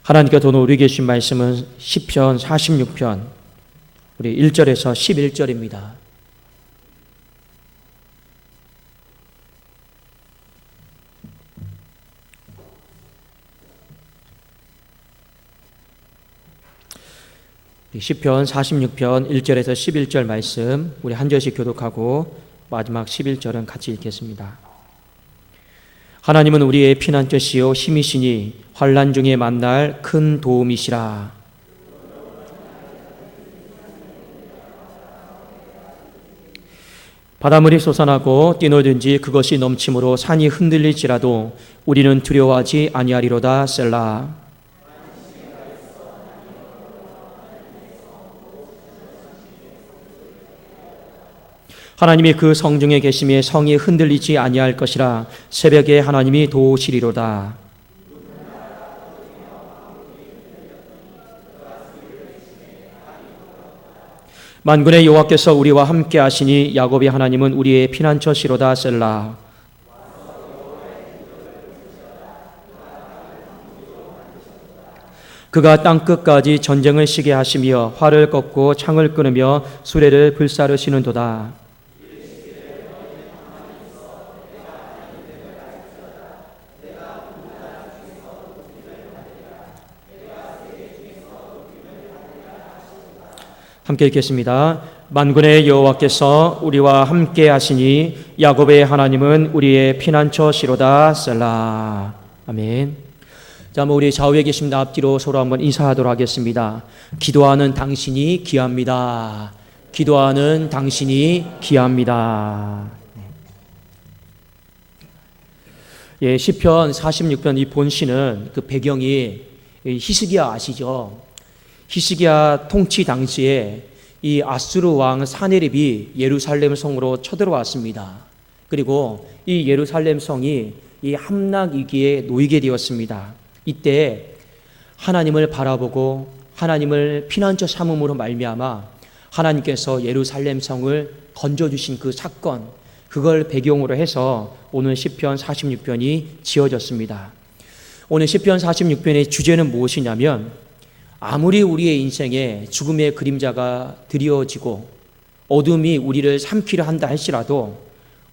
하나님께서 오늘 우리에게 주신 말씀은 시편 46편 우리 1절에서 11절입니다. 시편 46편 1절에서 11절 말씀 우리 한 절씩 교독하고 마지막 11절은 같이 읽겠습니다. 하나님은 우리의 피난처시요 힘이시니 환난 중에 만날 큰 도움이시라. 바닷물이 솟아나고 뛰놀든지 그것이 넘침으로 산이 흔들릴지라도 우리는 두려워하지 아니하리로다. 셀라. 하나님이 그 성중에 계심에 성이 흔들리지 아니할 것이라. 새벽에 하나님이 도우시리로다. 만군의 여호와께서 우리와 함께 하시니 야곱의 하나님은 우리의 피난처시로다. 셀라. 그가 땅끝까지 전쟁을 시게 하시며 활을 꺾고 창을 끊으며 수레를 불사르시는도다. 함께 읽겠습니다. 만군의 여호와께서 우리와 함께 하시니 야곱의 하나님은 우리의 피난처시로다. 셀라. 아멘. 자, 우리 좌우에 계십니다. 앞뒤로 서로 한번 인사하도록 하겠습니다. 기도하는 당신이 귀합니다. 기도하는 당신이 귀합니다. 예, 시편 46편 이 본시는 그 배경이 히스기야 아시죠? 히스기야 통치 당시에 이 아수르 왕 사네립이 예루살렘 성으로 쳐들어왔습니다. 그리고 이 예루살렘 성이 이 함락 위기에 놓이게 되었습니다. 이때 하나님을 바라보고 하나님을 피난처 삼음으로 말미암아 하나님께서 예루살렘 성을 건져주신 그 사건, 그걸 배경으로 해서 오늘 시편 46편이 지어졌습니다. 오늘 시편 46편의 주제는 무엇이냐면 아무리 우리의 인생에 죽음의 그림자가 드리워지고 어둠이 우리를 삼키려 한다 할지라도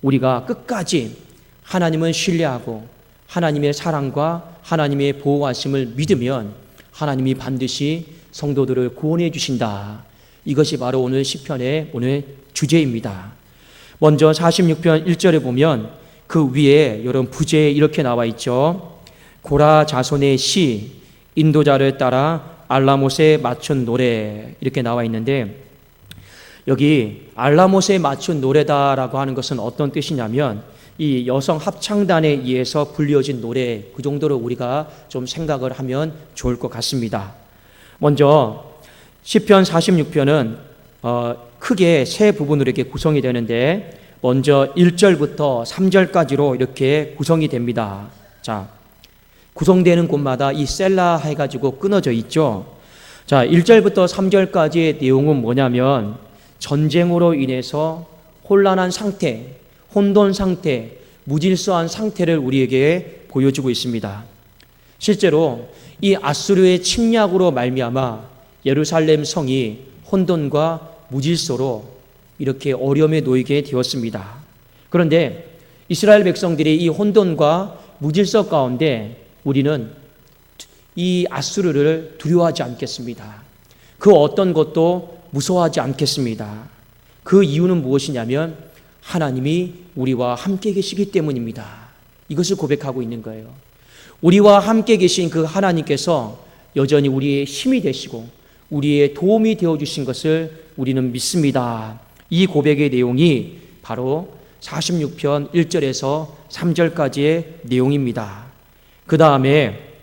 우리가 끝까지 하나님을 신뢰하고 하나님의 사랑과 하나님의 보호하심을 믿으면 하나님이 반드시 성도들을 구원해 주신다. 이것이 바로 오늘 시편의 오늘 주제입니다. 먼저 46편 1절에 보면 그 위에 이런 부제에 이렇게 나와 있죠. 고라 자손의 시, 인도자를 따라 알라못에 맞춘 노래, 이렇게 나와 있는데 여기 알라못에 맞춘 노래다라고 하는 것은 어떤 뜻이냐면 이 여성 합창단에 의해서 불려진 노래, 그 정도로 우리가 좀 생각을 하면 좋을 것 같습니다. 먼저 시편 46편은 크게 세 부분으로 이렇게 구성이 되는데 먼저 1절부터 3절까지로 이렇게 구성이 됩니다. 자, 구성되는 곳마다 이 셀라 해가지고 끊어져 있죠. 자, 1절부터 3절까지의 내용은 뭐냐면 전쟁으로 인해서 혼란한 상태, 혼돈 상태, 무질서한 상태를 우리에게 보여주고 있습니다. 실제로 이 아수르의 침략으로 말미암아 예루살렘 성이 혼돈과 무질서로 이렇게 어려움에 놓이게 되었습니다. 그런데 이스라엘 백성들이 이 혼돈과 무질서 가운데 우리는 이 아수르를 두려워하지 않겠습니다. 그 어떤 것도 무서워하지 않겠습니다. 그 이유는 무엇이냐면 하나님이 우리와 함께 계시기 때문입니다. 이것을 고백하고 있는 거예요. 우리와 함께 계신 그 하나님께서 여전히 우리의 힘이 되시고 우리의 도움이 되어주신 것을 우리는 믿습니다. 이 고백의 내용이 바로 46편 1절에서 3절까지의 내용입니다. 그 다음에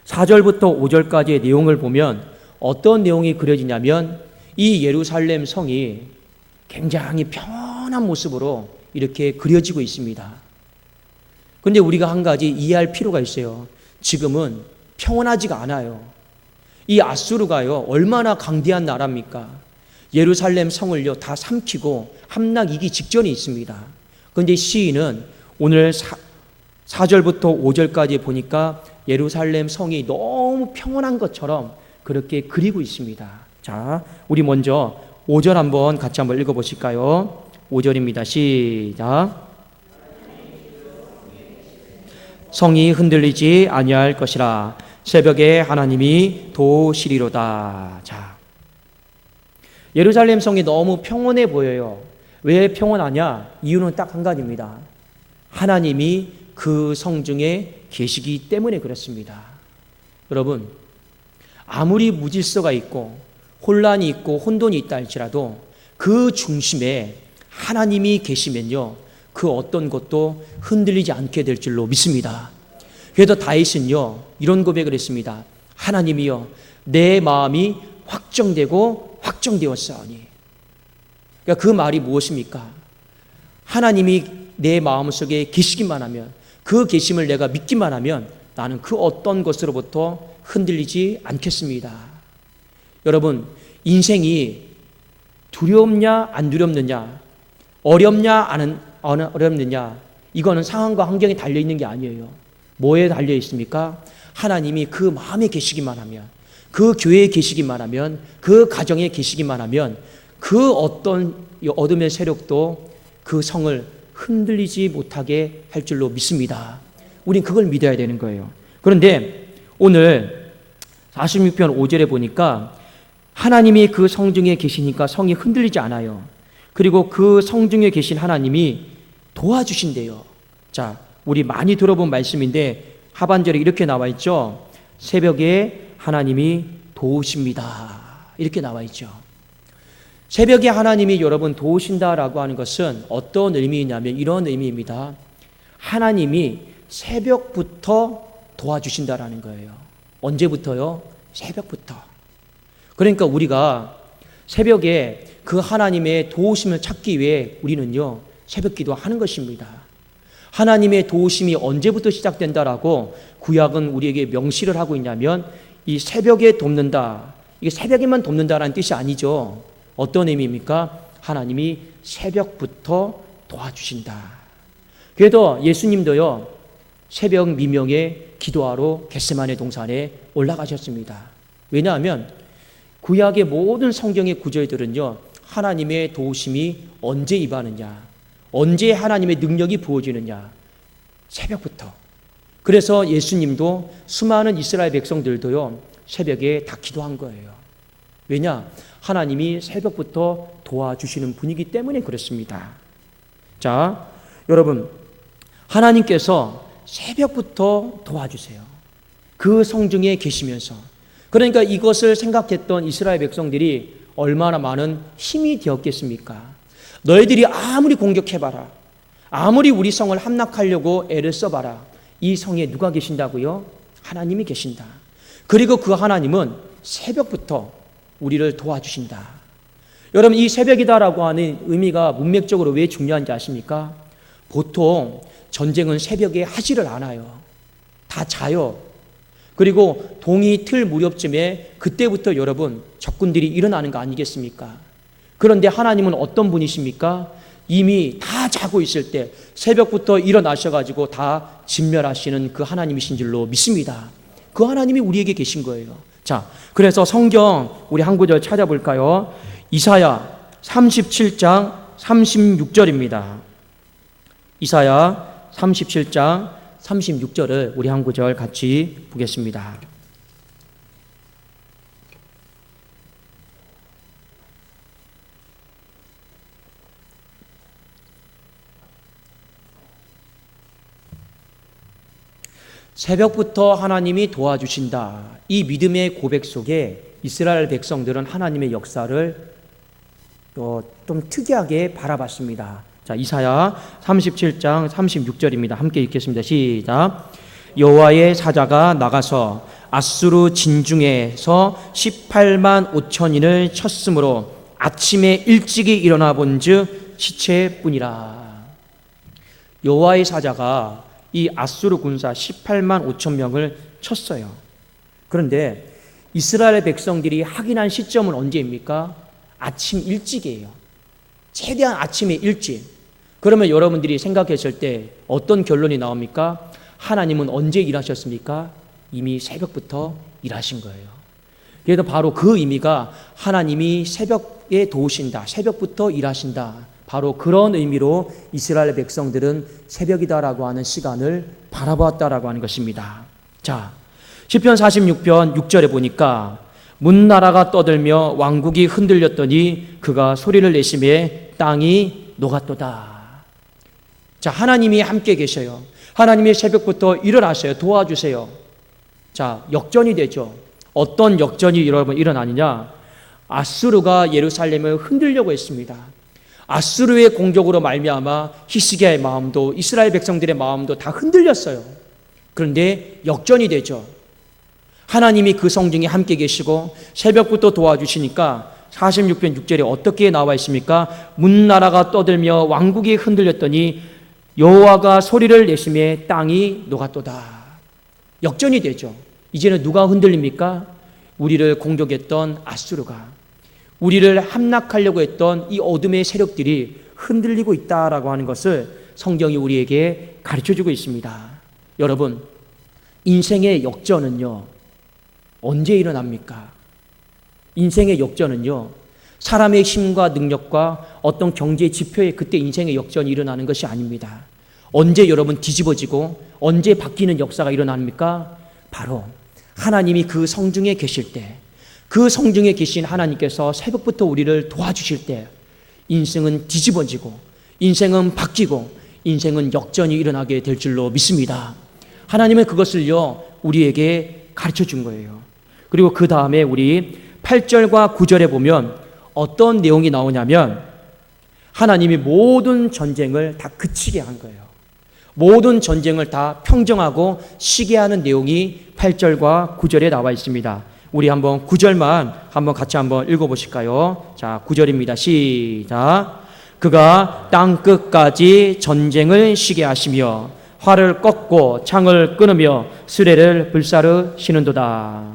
4절부터 5절까지의 내용을 보면 어떤 내용이 그려지냐면 이 예루살렘 성이 굉장히 평온한 모습으로 이렇게 그려지고 있습니다. 그런데 우리가 한 가지 이해할 필요가 있어요. 지금은 평온하지가 않아요. 이 아수르가요 얼마나 강대한 나라입니까? 예루살렘 성을요 다 삼키고 함락이기 직전에 있습니다. 그런데 시인은 오늘 4절부터 5절까지 보니까 예루살렘 성이 너무 평온한 것처럼 그렇게 그리고 있습니다. 자, 우리 먼저 5절 한번 같이 한번 읽어보실까요? 5절입니다. 시작. 성이 흔들리지 아니할 것이라 새벽에 하나님이 도우시리로다. 자, 예루살렘 성이 너무 평온해 보여요. 왜 평온하냐? 이유는 딱 한 가지입니다. 하나님이 그 성중에 계시기 때문에 그렇습니다. 여러분, 아무리 무질서가 있고 혼란이 있고 혼돈이 있다 할지라도 그 중심에 하나님이 계시면요, 그 어떤 것도 흔들리지 않게 될 줄로 믿습니다. 그래서 다윗은요, 이런 고백을 했습니다. 하나님이여, 내 마음이 확정되었사오니. 그러니까 그 말이 무엇입니까? 하나님이 내 마음속에 계시기만 하면, 그 계심을 내가 믿기만 하면 나는 그 어떤 것으로부터 흔들리지 않겠습니다. 여러분, 인생이 두렵냐 안 두렵느냐, 어렵냐 안 어렵느냐, 이거는 상황과 환경에 달려있는 게 아니에요. 뭐에 달려 있습니까? 하나님이 그 마음에 계시기만 하면, 그 교회에 계시기만 하면, 그 가정에 계시기만 하면 그 어떤 어둠의 세력도 그 성을 흔들리지 못하게 할 줄로 믿습니다. 우린 그걸 믿어야 되는 거예요. 그런데 오늘 46편 5절에 보니까 하나님이 그 성중에 계시니까 성이 흔들리지 않아요. 그리고 그 성중에 계신 하나님이 도와주신대요. 자, 우리 많이 들어본 말씀인데 하반절에 이렇게 나와 있죠. 새벽에 하나님이 도우십니다. 이렇게 나와 있죠. 새벽에 하나님이 여러분 도우신다라고 하는 것은 어떤 의미냐면 이런 의미입니다. 하나님이 새벽부터 도와주신다라는 거예요. 언제부터요? 새벽부터. 그러니까 우리가 새벽에 그 하나님의 도우심을 찾기 위해 우리는요, 새벽 기도하는 것입니다. 하나님의 도우심이 언제부터 시작된다라고 구약은 우리에게 명시를 하고 있냐면 이 새벽에 돕는다, 이게 새벽에만 돕는다라는 뜻이 아니죠. 어떤 의미입니까? 하나님이 새벽부터 도와주신다. 그래도 예수님도요, 새벽 미명에 기도하러 겟세마네 동산에 올라가셨습니다. 왜냐하면 구약의 모든 성경의 구절들은요, 하나님의 도우심이 언제 임하느냐, 언제 하나님의 능력이 부어지느냐, 새벽부터. 그래서 예수님도 수많은 이스라엘 백성들도요, 새벽에 다 기도한 거예요. 왜냐? 하나님이 새벽부터 도와주시는 분이기 때문에 그렇습니다. 자, 여러분, 하나님께서 새벽부터 도와주세요. 그 성중에 계시면서. 그러니까 이것을 생각했던 이스라엘 백성들이 얼마나 많은 힘이 되었겠습니까? 너희들이 아무리 공격해봐라, 아무리 우리 성을 함락하려고 애를 써봐라, 이 성에 누가 계신다고요? 하나님이 계신다. 그리고 그 하나님은 새벽부터 우리를 도와주신다. 여러분, 이 새벽이다라고 하는 의미가 문맥적으로 왜 중요한지 아십니까? 보통 전쟁은 새벽에 하지를 않아요. 다 자요. 그리고 동이 틀 무렵쯤에 그때부터 여러분 적군들이 일어나는 거 아니겠습니까? 그런데 하나님은 어떤 분이십니까? 이미 다 자고 있을 때 새벽부터 일어나셔가지고 다 진멸하시는 그 하나님이신 줄로 믿습니다. 그 하나님이 우리에게 계신 거예요. 자, 그래서 성경 우리 한 구절 찾아볼까요? 이사야 37장 36절입니다. 이사야 37장 36절을 우리 한 구절 같이 보겠습니다. 새벽부터 하나님이 도와주신다. 이 믿음의 고백 속에 이스라엘 백성들은 하나님의 역사를 좀 특이하게 바라봤습니다. 자, 이사야 37장 36절입니다. 함께 읽겠습니다. 시작. 여호와의 사자가 나가서 아수르 진중에서 18만 5천인을 쳤으므로 아침에 일찍이 일어나 본즉 시체뿐이라. 여호와의 사자가 이 아수르 군사 18만 5천 명을 쳤어요. 그런데 이스라엘 백성들이 확인한 시점은 언제입니까? 아침 일찍이에요. 최대한 아침에 일찍. 그러면 여러분들이 생각했을 때 어떤 결론이 나옵니까? 하나님은 언제 일하셨습니까? 이미 새벽부터 일하신 거예요. 그래서 바로 그 의미가 하나님이 새벽에 도우신다, 새벽부터 일하신다, 바로 그런 의미로 이스라엘 백성들은 새벽이다라고 하는 시간을 바라보았다라고 하는 것입니다. 자, 시편 46편 6절에 보니까 문나라가 떠들며 왕국이 흔들렸더니 그가 소리를 내심에 땅이 녹았도다. 자, 하나님이 함께 계셔요. 하나님이 새벽부터 일어나셔요. 도와주세요. 자, 역전이 되죠. 어떤 역전이 여러분 일어나느냐? 아수르가 예루살렘을 흔들려고 했습니다. 아수르의 공격으로 말미암아 히스기야의 마음도 이스라엘 백성들의 마음도 다 흔들렸어요. 그런데 역전이 되죠. 하나님이 그 성중에 함께 계시고 새벽부터 도와주시니까 46편 6절에 어떻게 나와 있습니까? 문나라가 떠들며 왕국이 흔들렸더니 여호와가 소리를 내심에 땅이 녹았도다. 역전이 되죠. 이제는 누가 흔들립니까? 우리를 공격했던 아수르가, 우리를 함락하려고 했던 이 어둠의 세력들이 흔들리고 있다라고 하는 것을 성경이 우리에게 가르쳐주고 있습니다. 여러분, 인생의 역전은요, 언제 일어납니까? 인생의 역전은요, 사람의 힘과 능력과 어떤 경제 지표에 그때 인생의 역전이 일어나는 것이 아닙니다. 언제 여러분 뒤집어지고 언제 바뀌는 역사가 일어납니까? 바로 하나님이 그 성중에 계실 때, 그 성중에 계신 하나님께서 새벽부터 우리를 도와주실 때 인생은 뒤집어지고 인생은 바뀌고 인생은 역전이 일어나게 될 줄로 믿습니다. 하나님은 그것을요 우리에게 가르쳐 준 거예요. 그리고 그 다음에 우리 8절과 9절에 보면 어떤 내용이 나오냐면 하나님이 모든 전쟁을 다 그치게 한 거예요. 모든 전쟁을 다 평정하고 쉬게 하는 내용이 8절과 9절에 나와 있습니다. 우리 한번 9절만 한번 같이 한번 읽어보실까요? 자, 9절입니다. 시작. 그가 땅 끝까지 전쟁을 쉬게 하시며 활을 꺾고 창을 끊으며 수레를 불사르시는도다.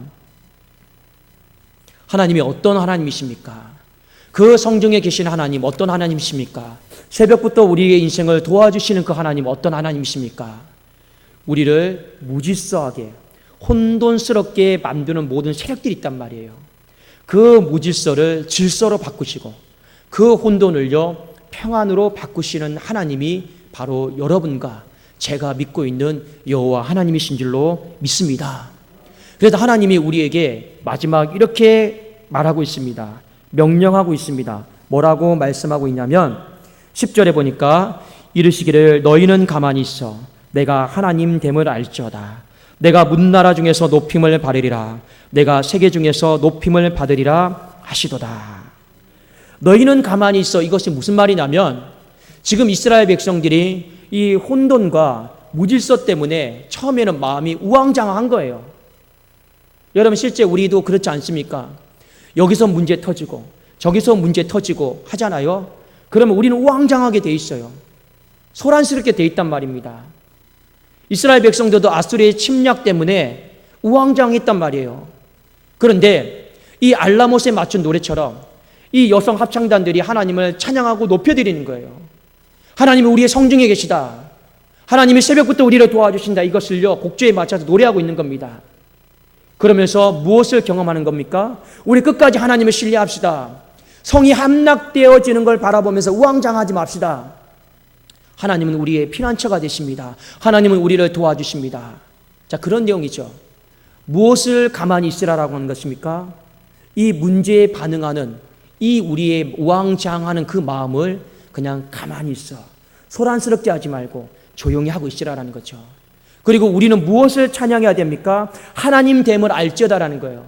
하나님이 어떤 하나님이십니까? 그 성중에 계신 하나님 어떤 하나님이십니까? 새벽부터 우리의 인생을 도와주시는 그 하나님 어떤 하나님이십니까? 우리를 무질서하게 혼돈스럽게 만드는 모든 세력들이 있단 말이에요. 그 무질서를 질서로 바꾸시고 그 혼돈을요 평안으로 바꾸시는 하나님이 바로 여러분과 제가 믿고 있는 여호와 하나님이신 줄로 믿습니다. 그래서 하나님이 우리에게 마지막 이렇게 말하고 있습니다. 명령하고 있습니다. 뭐라고 말씀하고 있냐면 10절에 보니까 이르시기를 너희는 가만히 있어 내가 하나님 됨을 알지어다. 내가 문나라 중에서 높임을 받으리라. 내가 세계 중에서 높임을 받으리라 하시도다. 너희는 가만히 있어. 이것이 무슨 말이냐면 지금 이스라엘 백성들이 이 혼돈과 무질서 때문에 처음에는 마음이 우왕좌왕한 거예요. 여러분 실제 우리도 그렇지 않습니까? 여기서 문제 터지고 저기서 문제 터지고 하잖아요. 그러면 우리는 우왕좌왕하게 돼 있어요. 소란스럽게 돼 있단 말입니다. 이스라엘 백성들도 아수르의 침략 때문에 우왕좌왕했단 말이에요. 그런데 이 알라못에 맞춘 노래처럼 이 여성 합창단들이 하나님을 찬양하고 높여드리는 거예요. 하나님이 우리의 성중에 계시다. 하나님이 새벽부터 우리를 도와주신다. 이것을요 곡조에 맞춰서 노래하고 있는 겁니다. 그러면서 무엇을 경험하는 겁니까? 우리 끝까지 하나님을 신뢰합시다. 성이 함락되어지는 걸 바라보면서 우왕좌왕하지 맙시다. 하나님은 우리의 피난처가 되십니다. 하나님은 우리를 도와주십니다. 자, 그런 내용이죠. 무엇을 가만히 있으라라고 하는 것입니까? 이 문제에 반응하는 이 우리의 우왕좌왕하는 그 마음을 그냥 가만히 있어. 소란스럽게 하지 말고 조용히 하고 있으라라는 거죠. 그리고 우리는 무엇을 찬양해야 됩니까? 하나님 됨을 알지어다라는 거예요.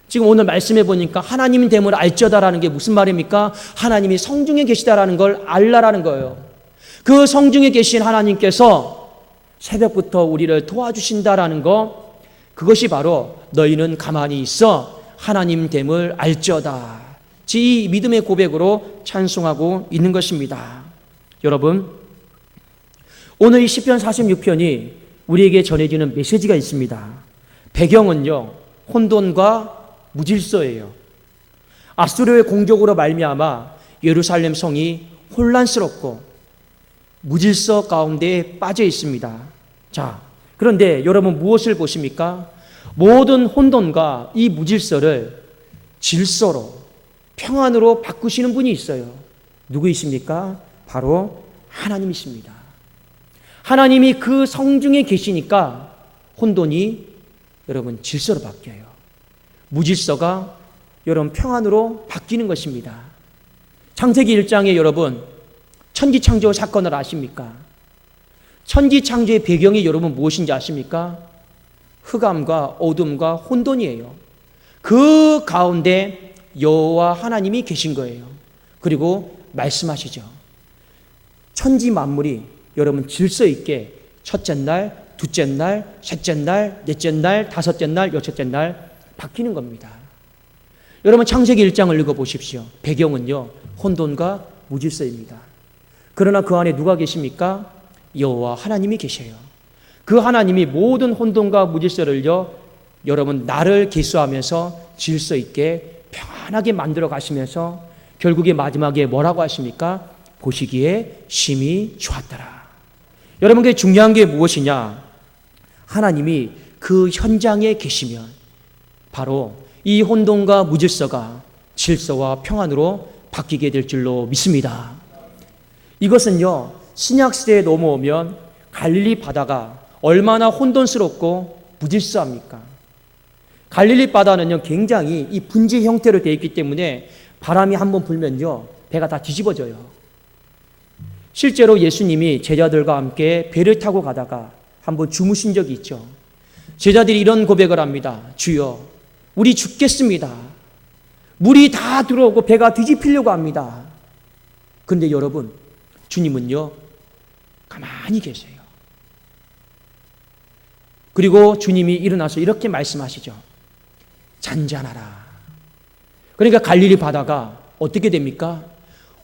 지금 오늘 말씀해 보니까 하나님 됨을 알지어다라는 게 무슨 말입니까? 하나님이 성중에 계시다라는 걸 알라라는 거예요. 그 성중에 계신 하나님께서 새벽부터 우리를 도와주신다라는 거, 그것이 바로 너희는 가만히 있어 하나님 됨을 알지어다. 이 믿음의 고백으로 찬송하고 있는 것입니다. 여러분, 오늘 이 시편 46편이 우리에게 전해지는 메시지가 있습니다. 배경은요 혼돈과 무질서예요. 아수르의 공격으로 말미암아 예루살렘 성이 혼란스럽고 무질서 가운데 빠져 있습니다. 자, 그런데 여러분 무엇을 보십니까? 모든 혼돈과 이 무질서를 질서로, 평안으로 바꾸시는 분이 있어요. 누구이십니까? 바로 하나님이십니다. 하나님이 그 성중에 계시니까 혼돈이 여러분 질서로 바뀌어요. 무질서가 여러분 평안으로 바뀌는 것입니다. 창세기 1장에 여러분 천지창조 사건을 아십니까? 천지창조의 배경이 여러분 무엇인지 아십니까? 흑암과 어둠과 혼돈이에요. 그 가운데 여호와 하나님이 계신 거예요. 그리고 말씀하시죠. 천지 만물이 여러분 질서 있게 첫째 날, 둘째 날, 셋째 날, 넷째 날, 다섯째 날, 여섯째 날 바뀌는 겁니다. 여러분 창세기 1장을 읽어보십시오. 배경은요 혼돈과 무질서입니다. 그러나 그 안에 누가 계십니까? 여호와 하나님이 계셔요. 그 하나님이 모든 혼돈과 무질서를요 여러분 나를 계수하면서 질서 있게 평안하게 만들어 가시면서 결국에 마지막에 뭐라고 하십니까? 보시기에 심히 좋았더라. 여러분 그게 중요한 게 무엇이냐? 하나님이 그 현장에 계시면 바로 이 혼돈과 무질서가 질서와 평안으로 바뀌게 될 줄로 믿습니다. 이것은요 신약시대에 넘어오면 갈릴리 바다가 얼마나 혼돈스럽고 무질서합니까? 갈릴리 바다는요 굉장히 이 분지 형태로 되어 있기 때문에 바람이 한번 불면요 배가 다 뒤집어져요. 실제로 예수님이 제자들과 함께 배를 타고 가다가 한번 주무신 적이 있죠. 제자들이 이런 고백을 합니다. 주여 우리 죽겠습니다. 물이 다 들어오고 배가 뒤집히려고 합니다. 그런데 여러분 주님은요 가만히 계세요. 그리고 주님이 일어나서 이렇게 말씀하시죠. 잔잔하라. 그러니까 갈릴리 바다가 어떻게 됩니까?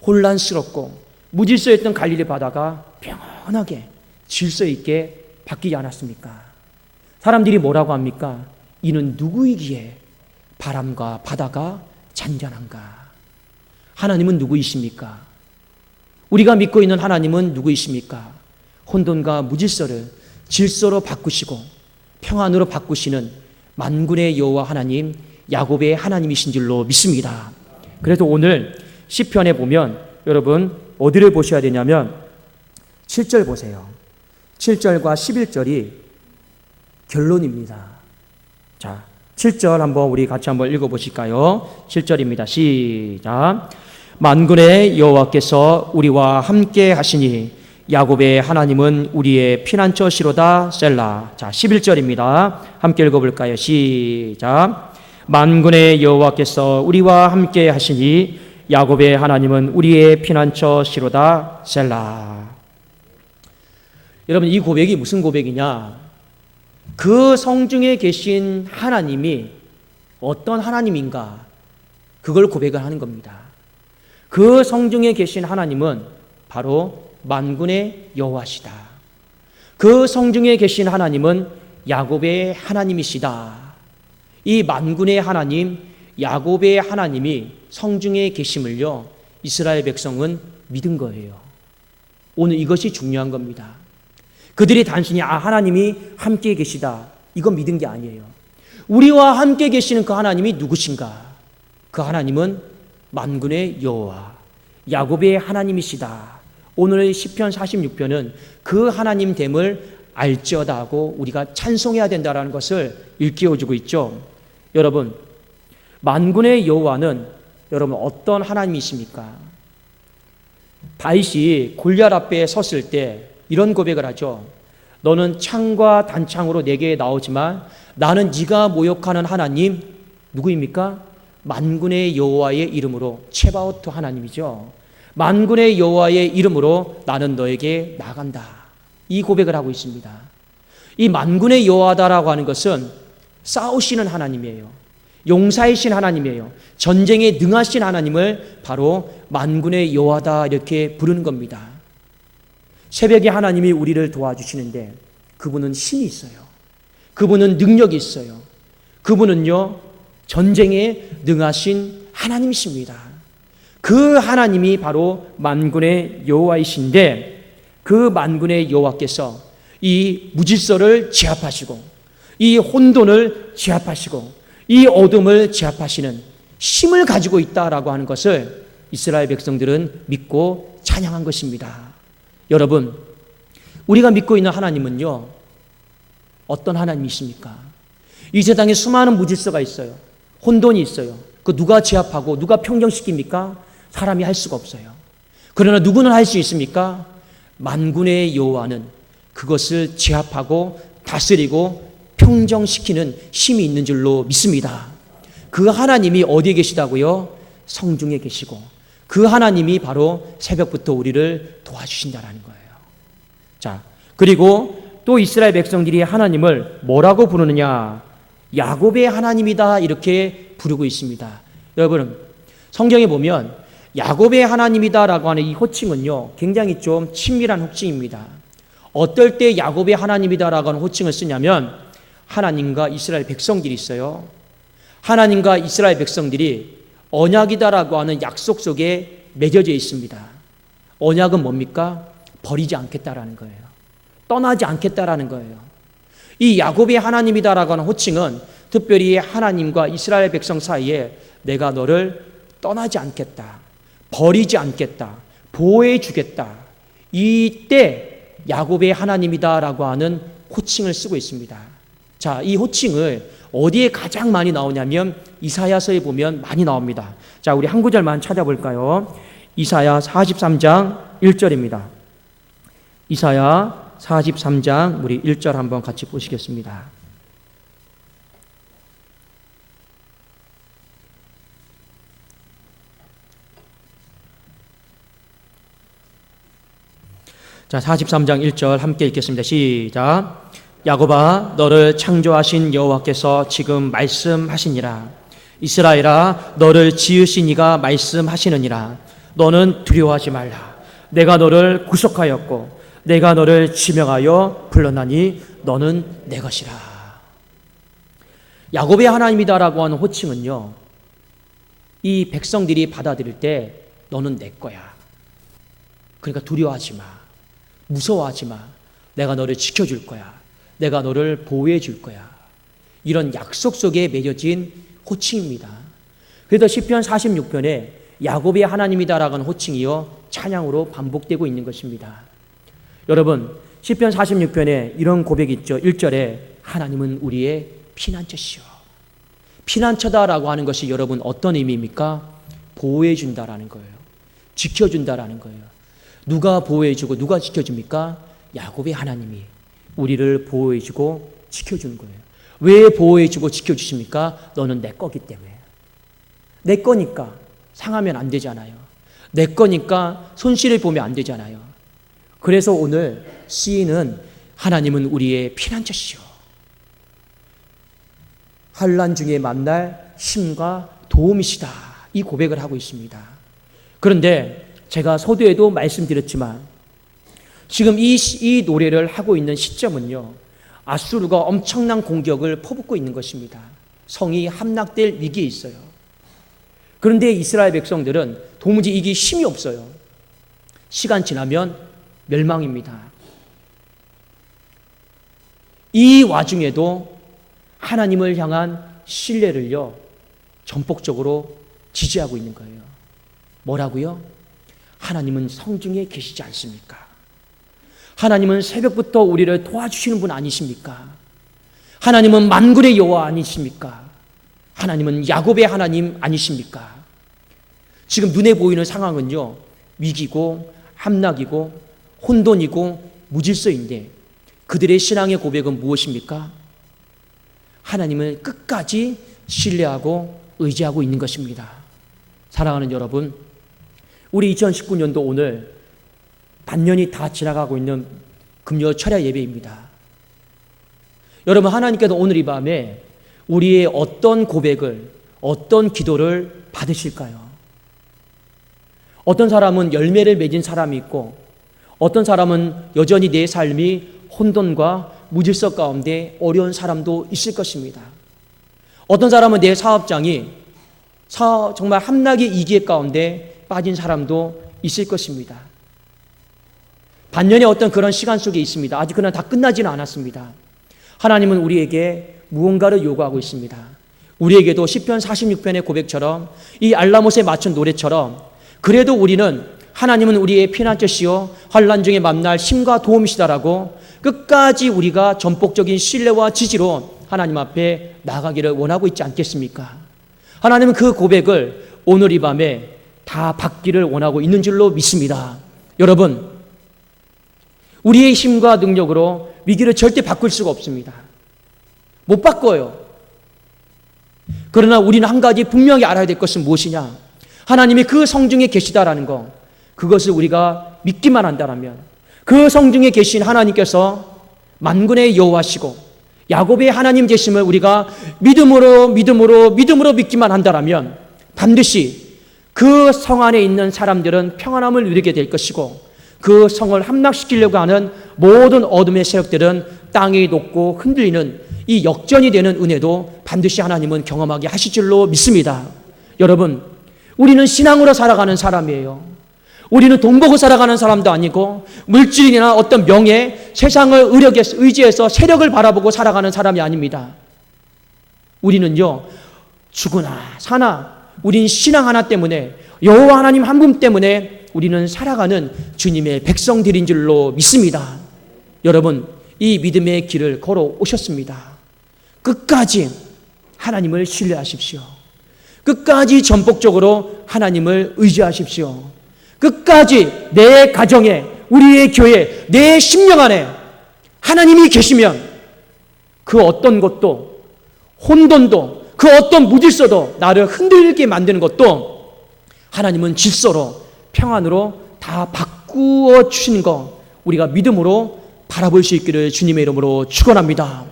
혼란스럽고 무질서했던 갈릴리 바다가 평온하게 질서 있게 바뀌지 않았습니까? 사람들이 뭐라고 합니까? 이는 누구이기에 바람과 바다가 잔잔한가? 하나님은 누구이십니까? 우리가 믿고 있는 하나님은 누구이십니까? 혼돈과 무질서를 질서로 바꾸시고 평안으로 바꾸시는 만군의 여호와 하나님, 야곱의 하나님이신 줄로 믿습니다. 그래서 오늘 시편에 보면 여러분 어디를 보셔야 되냐면 7절 보세요. 7절과 11절이 결론입니다. 자, 7절 한번 우리 같이 한번 읽어보실까요? 7절입니다. 시작. 만군의 여호와께서 우리와 함께 하시니 야곱의 하나님은 우리의 피난처시로다. 셀라. 자, 11절입니다. 함께 읽어볼까요? 시작. 만군의 여호와께서 우리와 함께 하시니 야곱의 하나님은 우리의 피난처시로다. 셀라. 여러분 이 고백이 무슨 고백이냐? 그 성중에 계신 하나님이 어떤 하나님인가? 그걸 고백을 하는 겁니다. 그 성중에 계신 하나님은 바로 만군의 여호와시다. 그 성중에 계신 하나님은 야곱의 하나님이시다. 이 만군의 하나님, 야곱의 하나님이 성중에 계심을요 이스라엘 백성은 믿은 거예요. 오늘 이것이 중요한 겁니다. 그들이 단순히 하나님이 함께 계시다 이건 믿은 게 아니에요. 우리와 함께 계시는 그 하나님이 누구신가? 그 하나님은 만군의 여호와 야곱의 하나님이시다. 오늘의 시편 46편은 그 하나님 됨을 알지어다 하고 우리가 찬송해야 된다는 것을 일깨워주고 있죠. 여러분 만군의 여호와는 여러분 어떤 하나님이십니까? 다윗이 골리앗 앞에 섰을 때 이런 고백을 하죠. 너는 창과 단창으로 내게 나오지만 나는 네가 모욕하는 하나님 누구입니까? 만군의 여호와의 이름으로 체바오트 하나님이죠. 만군의 여호와의 이름으로 나는 너에게 나간다. 이 고백을 하고 있습니다. 이 만군의 여호와다라고 하는 것은 싸우시는 하나님이에요. 용사이신 하나님이에요. 전쟁에 능하신 하나님을 바로 만군의 여호와다 이렇게 부르는 겁니다. 새벽에 하나님이 우리를 도와주시는데 그분은 힘이 있어요. 그분은 능력이 있어요. 그분은요 전쟁에 능하신 하나님이십니다. 그 하나님이 바로 만군의 여호와이신데 그 만군의 여호와께서 이 무질서를 제압하시고 이 혼돈을 제압하시고 이 어둠을 제압하시는 힘을 가지고 있다라고 하는 것을 이스라엘 백성들은 믿고 찬양한 것입니다. 여러분, 우리가 믿고 있는 하나님은요, 어떤 하나님이십니까? 이 세상에 수많은 무질서가 있어요. 혼돈이 있어요. 그 누가 제압하고 누가 평정시킵니까? 사람이 할 수가 없어요. 그러나 누구는 할 수 있습니까? 만군의 여호와는 그것을 제압하고 다스리고 평정시키는 힘이 있는 줄로 믿습니다. 그 하나님이 어디에 계시다고요? 성중에 계시고 그 하나님이 바로 새벽부터 우리를 도와주신다라는 거예요. 자, 그리고 또 이스라엘 백성들이 하나님을 뭐라고 부르느냐? 야곱의 하나님이다 이렇게 부르고 있습니다. 여러분, 성경에 보면 야곱의 하나님이다라고 하는 이 호칭은요, 굉장히 좀 친밀한 호칭입니다. 어떨 때 야곱의 하나님이다라고 하는 호칭을 쓰냐면 하나님과 이스라엘 백성들이 있어요. 하나님과 이스라엘 백성들이 언약이다라고 하는 약속 속에 맺어져 있습니다. 언약은 뭡니까? 버리지 않겠다라는 거예요. 떠나지 않겠다라는 거예요. 이 야곱의 하나님이다라고 하는 호칭은 특별히 하나님과 이스라엘 백성 사이에 내가 너를 떠나지 않겠다, 버리지 않겠다, 보호해 주겠다, 이때 야곱의 하나님이다라고 하는 호칭을 쓰고 있습니다. 자, 이 호칭을 어디에 가장 많이 나오냐면 이사야서에 보면 많이 나옵니다. 자, 우리 한 구절만 찾아볼까요? 이사야 43장 1절입니다. 이사야 43장 우리 1절 한번 같이 보시겠습니다. 자, 43장 1절 함께 읽겠습니다. 시작. 야곱아, 너를 창조하신 여호와께서 지금 말씀하시니라. 이스라엘아, 너를 지으신 이가 말씀하시느니라. 너는 두려워하지 말라. 내가 너를 구속하였고 내가 너를 지명하여 불렀나니 너는 내 것이라. 야곱의 하나님이다라고 하는 호칭은요, 이 백성들이 받아들일 때 너는 내 거야. 그러니까 두려워하지 마. 무서워하지 마. 내가 너를 지켜줄 거야. 내가 너를 보호해 줄 거야. 이런 약속 속에 맺어진 호칭입니다. 그래서 시편 46편에 야곱의 하나님이다라고 하는 호칭이요, 찬양으로 반복되고 있는 것입니다. 여러분, 시편 46편에 이런 고백이 있죠. 1절에 하나님은 우리의 피난처시오. 피난처다라고 하는 것이 여러분 어떤 의미입니까? 보호해 준다라는 거예요. 지켜준다라는 거예요. 누가 보호해주고 누가 지켜줍니까? 야곱의 하나님이 우리를 보호해주고 지켜주는 거예요. 왜 보호해주고 지켜주십니까? 너는 내 거기 때문에. 내 거니까 상하면 안 되잖아요. 내 거니까 손실을 보면 안 되잖아요. 그래서 오늘 시인은 하나님은 우리의 피난처시오. 환난 중에 만날 힘과 도움이시다. 이 고백을 하고 있습니다. 그런데 제가 서두에도 말씀드렸지만 지금 이 노래를 하고 있는 시점은요, 아수르가 엄청난 공격을 퍼붓고 있는 것입니다. 성이 함락될 위기에 있어요. 그런데 이스라엘 백성들은 도무지 이길 힘이 없어요. 시간 지나면 멸망입니다. 이 와중에도 하나님을 향한 신뢰를요, 전폭적으로 지지하고 있는 거예요. 뭐라고요? 하나님은 성중에 계시지 않습니까? 하나님은 새벽부터 우리를 도와주시는 분 아니십니까? 하나님은 만군의 여호와 아니십니까? 하나님은 야곱의 하나님 아니십니까? 지금 눈에 보이는 상황은요, 위기고 함락이고 혼돈이고 무질서인데 그들의 신앙의 고백은 무엇입니까? 하나님을 끝까지 신뢰하고 의지하고 있는 것입니다. 사랑하는 여러분, 우리 2019년도 오늘 반년이 다 지나가고 있는 금요 철야 예배입니다. 여러분, 하나님께서 오늘 이 밤에 우리의 어떤 고백을, 어떤 기도를 받으실까요? 어떤 사람은 열매를 맺은 사람이 있고 어떤 사람은 여전히 내 삶이 혼돈과 무질서 가운데 어려운 사람도 있을 것입니다. 어떤 사람은 내 사업장이 정말 함락의 위기 가운데 빠진 사람도 있을 것입니다. 반년의 어떤 그런 시간 속에 있습니다. 아직 그러나 다 끝나지는 않았습니다. 하나님은 우리에게 무언가를 요구하고 있습니다. 우리에게도 시편 46편의 고백처럼 이 알라못에 맞춘 노래처럼 그래도 우리는 하나님은 우리의 피난처시요 환난 중에 만날 힘과 도움이시다라고 끝까지 우리가 전폭적인 신뢰와 지지로 하나님 앞에 나가기를 원하고 있지 않겠습니까? 하나님은 그 고백을 오늘 이 밤에 다 받기를 원하고 있는 줄로 믿습니다. 여러분, 우리의 힘과 능력으로 위기를 절대 바꿀 수가 없습니다. 못 바꿔요. 그러나 우리는 한 가지 분명히 알아야 될 것은 무엇이냐? 하나님이 그 성중에 계시다라는 것, 그것을 우리가 믿기만 한다면 그 성중에 계신 하나님께서 만군의 여호와시고 야곱의 하나님 되심을 우리가 믿음으로 믿기만 한다면 반드시 그 성 안에 있는 사람들은 평안함을 누리게 될 것이고 그 성을 함락시키려고 하는 모든 어둠의 세력들은 땅이 녹고 흔들리는 이 역전이 되는 은혜도 반드시 하나님은 경험하게 하실 줄로 믿습니다. 여러분, 우리는 신앙으로 살아가는 사람이에요. 우리는 돈 벌고 살아가는 사람도 아니고 물질이나 어떤 명예, 세상을 의지해서 세력을 바라보고 살아가는 사람이 아닙니다. 우리는요, 죽으나 사나 우린 신앙 하나 때문에 여호와 하나님 한 분 때문에 우리는 살아가는 주님의 백성들인 줄로 믿습니다. 여러분, 이 믿음의 길을 걸어오셨습니다. 끝까지 하나님을 신뢰하십시오. 끝까지 전폭적으로 하나님을 의지하십시오. 끝까지 내 가정에, 우리의 교회, 내 심령 안에 하나님이 계시면 그 어떤 것도, 혼돈도, 그 어떤 무질서도 나를 흔들게 만드는 것도 하나님은 질서로, 평안으로 다 바꾸어 주시는 것 우리가 믿음으로 바라볼 수 있기를 주님의 이름으로 축원합니다.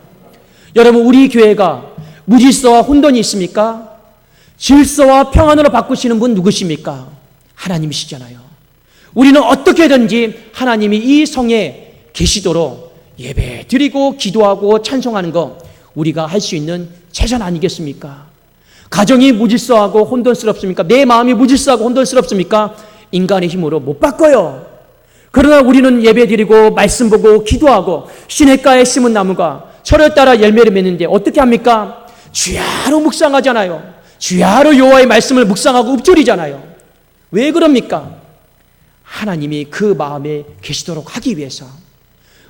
여러분, 우리 교회가 무질서와 혼돈이 있습니까? 질서와 평안으로 바꾸시는 분 누구십니까? 하나님이시잖아요. 우리는 어떻게든지 하나님이 이 성에 계시도록 예배 드리고 기도하고 찬송하는 것 우리가 할 수 있는 최선 아니겠습니까? 가정이 무질서하고 혼돈스럽습니까? 내 마음이 무질서하고 혼돈스럽습니까? 인간의 힘으로 못 바꿔요. 그러나 우리는 예배 드리고 말씀 보고 기도하고 시냇가에 심은 나무가 철을 따라 열매를 맺는데 어떻게 합니까? 주야로 묵상하잖아요. 주야로 여호와의 말씀을 묵상하고 읊조리잖아요. 왜 그럽니까? 하나님이 그 마음에 계시도록 하기 위해서.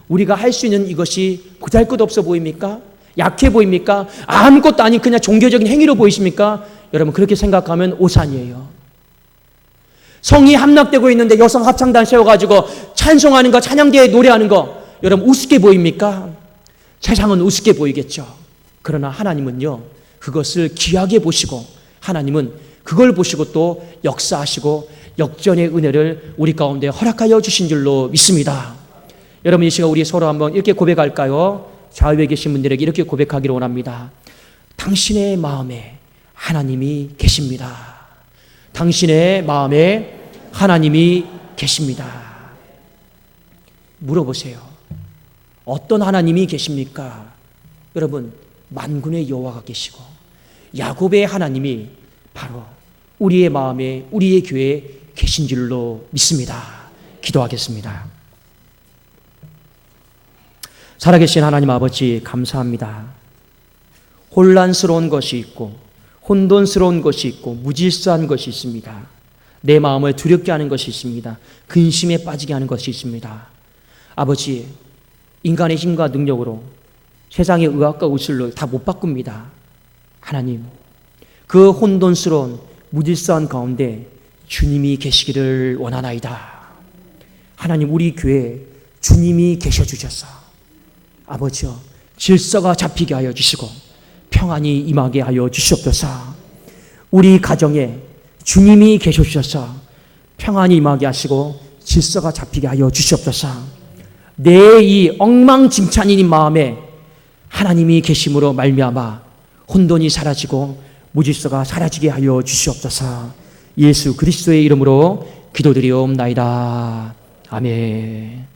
우리가 할 수 있는 이것이 보잘것없어 보입니까? 약해 보입니까? 아무것도 아닌 그냥 종교적인 행위로 보이십니까? 여러분, 그렇게 생각하면 오산이에요. 성이 함락되고 있는데 여성 합창단 세워가지고 찬송하는 거, 찬양대에 노래하는 거 여러분 우습게 보입니까? 세상은 우습게 보이겠죠. 그러나 하나님은요, 그것을 귀하게 보시고 하나님은 그걸 보시고 또 역사하시고 역전의 은혜를 우리 가운데 허락하여 주신 줄로 믿습니다. 여러분, 이 시간 우리 서로 한번 이렇게 고백할까요? 좌우에 계신 분들에게 이렇게 고백하기를 원합니다. 당신의 마음에 하나님이 계십니다. 당신의 마음에 하나님이 계십니다. 물어보세요. 어떤 하나님이 계십니까? 여러분, 만군의 여호와가 계시고 야곱의 하나님이 바로 우리의 마음에, 우리의 교회에 계신 줄로 믿습니다. 기도하겠습니다. 살아계신 하나님 아버지, 감사합니다. 혼란스러운 것이 있고 혼돈스러운 것이 있고 무질서한 것이 있습니다. 내 마음을 두렵게 하는 것이 있습니다. 근심에 빠지게 하는 것이 있습니다. 아버지, 인간의 힘과 능력으로 세상의 의학과 의술로 다 못 바꿉니다. 하나님, 그 혼돈스러운 무질서한 가운데 주님이 계시기를 원하나이다. 하나님, 우리 교회에 주님이 계셔주셔서 아버지여, 질서가 잡히게 하여 주시고 평안이 임하게 하여 주시옵소서. 우리 가정에 주님이 계셔주셔서 평안이 임하게 하시고 질서가 잡히게 하여 주시옵소서. 내 이 엉망진창인 마음에 하나님이 계심으로 말미암아 혼돈이 사라지고 무질서가 사라지게 하여 주시옵소서. 예수 그리스도의 이름으로 기도드리옵나이다. 아멘.